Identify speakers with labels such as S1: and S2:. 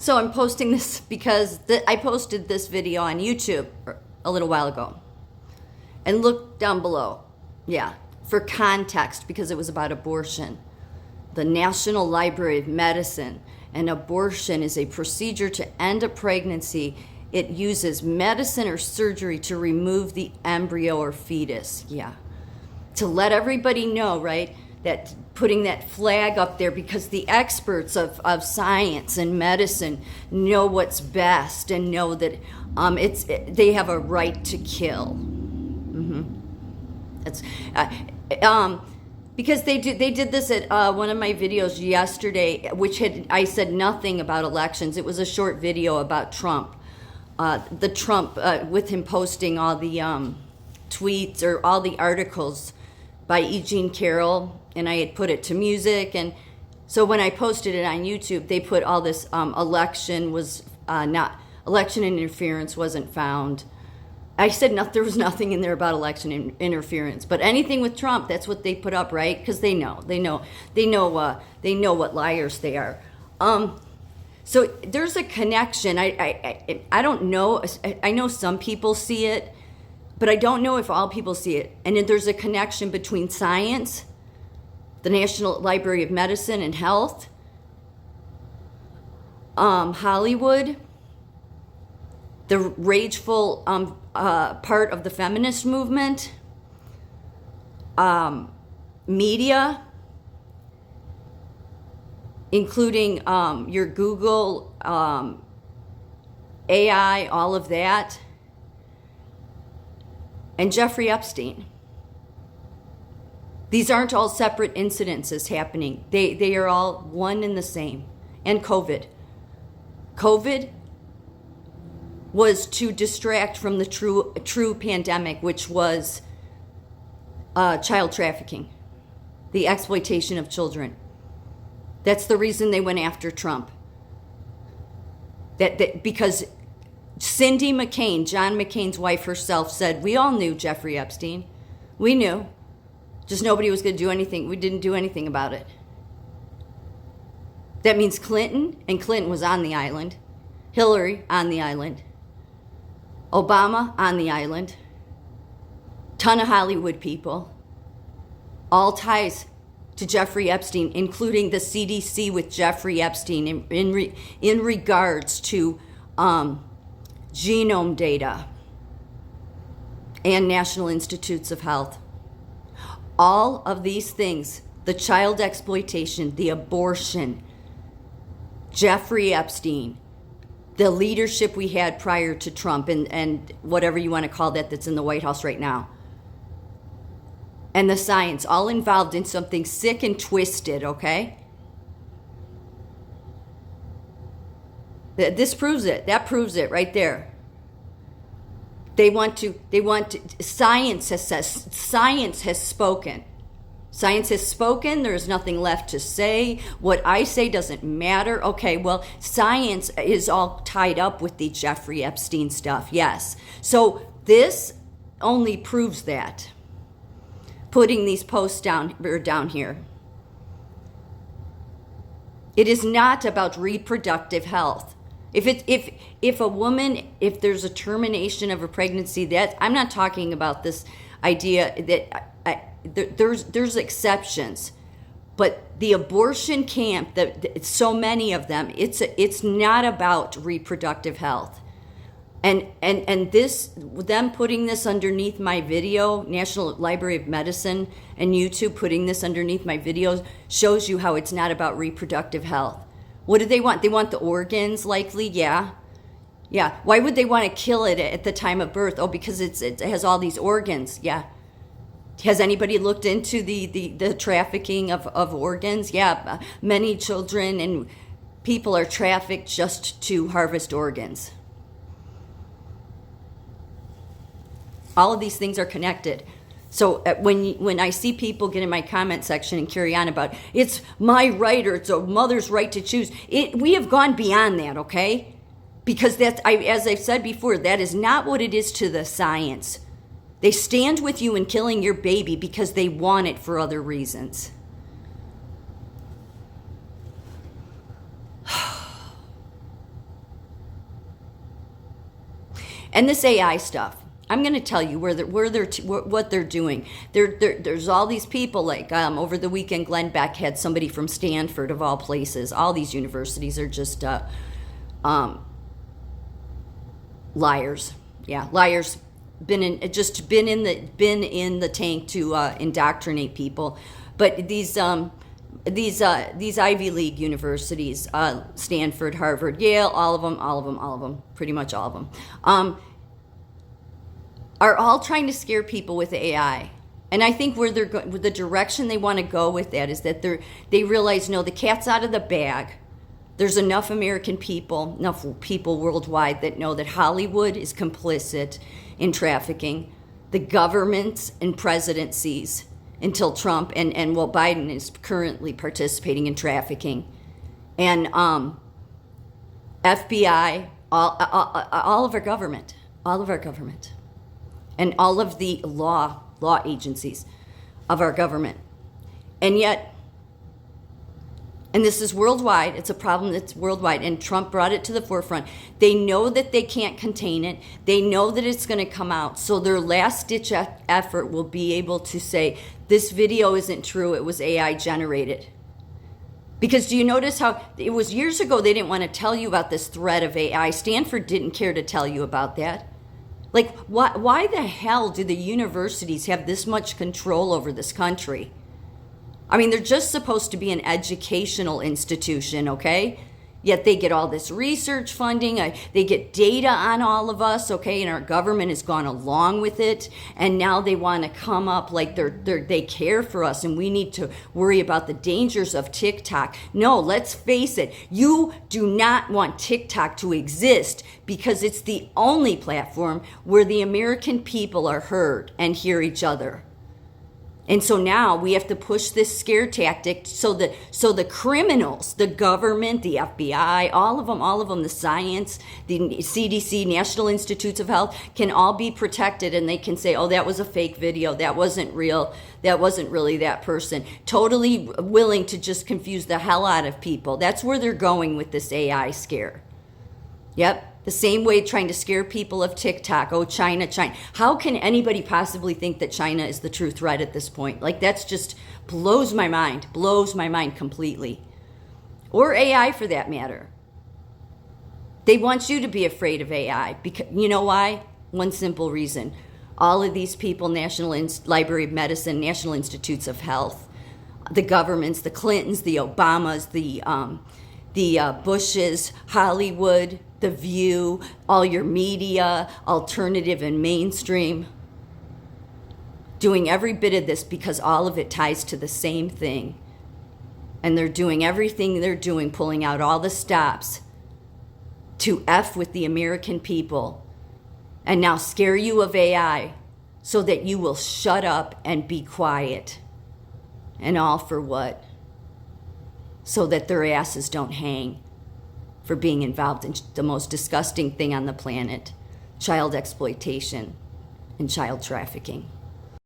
S1: So I'm posting this because I posted this video on YouTube a little while ago. And look down below. Yeah, for context, because it was about abortion. The National Library of Medicine. An abortion is a procedure to end a pregnancy. It uses medicine or surgery to remove the embryo or fetus. Yeah. To let everybody know, right, that putting that flag up there, because the experts of science and medicine know what's best and know that they have a right to kill. It's because they did this at one of my videos yesterday, which I said nothing about elections. It was a short video about Trump, with him posting all the tweets or all the articles by E. Jean Carroll, and I had put it to music. And so when I posted it on YouTube, they put all this election interference wasn't found. I said there was nothing in there about election interference, but anything with Trump, that's what they put up, right? Because they know what liars they are. So there's a connection. I don't know. I know some people see it, but I don't know if all people see it. And then there's a connection between science, the National Library of Medicine and Health, Hollywood, the rageful part of the feminist movement, media, including your Google, AI, all of that, and Jeffrey Epstein. These aren't all separate incidences happening. They are all one and the same. And COVID. COVID was to distract from the true pandemic, which was child trafficking, the exploitation of children. That's the reason they went after Trump. Because Cindy McCain, John McCain's wife herself, said, we all knew Jeffrey Epstein. We knew. Just nobody was going to do anything. We didn't do anything about it. That means Clinton, and Clinton was on the island. Hillary on the island. Obama on the island. Ton of Hollywood people. All ties to Jeffrey Epstein, including the CDC with Jeffrey Epstein in regards to genome data and National Institutes of Health. All of these things, the child exploitation, the abortion, Jeffrey Epstein, the leadership we had prior to Trump, and whatever you want to call that's in the White House right now, and the science, all involved in something sick and twisted, okay? This proves it. That proves it right there. Science has spoken. Science has spoken. There's nothing left to say. What I say doesn't matter. Okay, well, science is all tied up with the Jeffrey Epstein stuff, yes. So this only proves that. Putting these posts down here. It is not about reproductive health. If a woman, if there's a termination of a pregnancy, that I'm not talking about this idea that there's exceptions, but the abortion camp, so many of them, it's not about reproductive health. And this, them putting this underneath my video, National Library of Medicine and YouTube putting this underneath my videos, shows you how it's not about reproductive health. What do they want? They want the organs, likely, yeah. Yeah, why would they want to kill it at the time of birth? Oh, because it has all these organs, yeah. Has anybody looked into the trafficking of organs? Yeah, many children and people are trafficked just to harvest organs. All of these things are connected. So when I see people get in my comment section and carry on about it's my right or it's a mother's right to choose, we have gone beyond that, okay? Because as I've said before, that is not what it is to the science. They stand with you in killing your baby because they want it for other reasons. And this AI stuff, I'm going to tell you what they're doing. There's all these people, like over the weekend, Glenn Beck had somebody from Stanford, of all places. All these universities are just liars. Yeah, liars. Been in the tank to indoctrinate people. But these Ivy League universities, Stanford, Harvard, Yale, all of them, pretty much all of them, are all trying to scare people with AI. And I think where they're the direction they want to go with that is that they realize, no, the cat's out of the bag. There's enough people worldwide that know that Hollywood is complicit in trafficking, the governments and presidencies until Trump and Biden is currently participating in trafficking, and FBI, all of our government, and all of the law agencies of our government, and yet. And this is worldwide. It's a problem that's worldwide. And Trump brought it to the forefront. They know that they can't contain it. They know that it's going to come out. So their last-ditch effort will be able to say, this video isn't true. It was AI generated. Because do you notice how it was years ago they didn't want to tell you about this threat of AI. Stanford didn't care to tell you about that. Like, why the hell do the universities have this much control over this country? I mean, they're just supposed to be an educational institution, okay? Yet they get all this research funding. They get data on all of us, okay? And our government has gone along with it. And now they want to come up like they care for us and we need to worry about the dangers of TikTok. No, let's face it. You do not want TikTok to exist because it's the only platform where the American people are heard and hear each other. And so now we have to push this scare tactic so the criminals, the government, the FBI, all of them, the science, the CDC, National Institutes of Health, can all be protected, and they can say, oh, that was a fake video. That wasn't real. That wasn't really that person. Totally willing to just confuse the hell out of people. That's where they're going with this AI scare. Yep. The same way trying to scare people of TikTok. Oh, China. How can anybody possibly think that China is the true threat at this point? Like, that's just blows my mind completely. Or AI for that matter. They want you to be afraid of AI. Because, you know why? One simple reason. All of these people, National Library of Medicine, National Institutes of Health, the governments, the Clintons, the Obamas, the Bushes, Hollywood, The View, all your media, alternative and mainstream, doing every bit of this because all of it ties to the same thing. And they're doing everything they're doing, pulling out all the stops to F with the American people and now scare you of AI so that you will shut up and be quiet. And all for what? So that their asses don't hang for being involved in the most disgusting thing on the planet, child exploitation and child trafficking.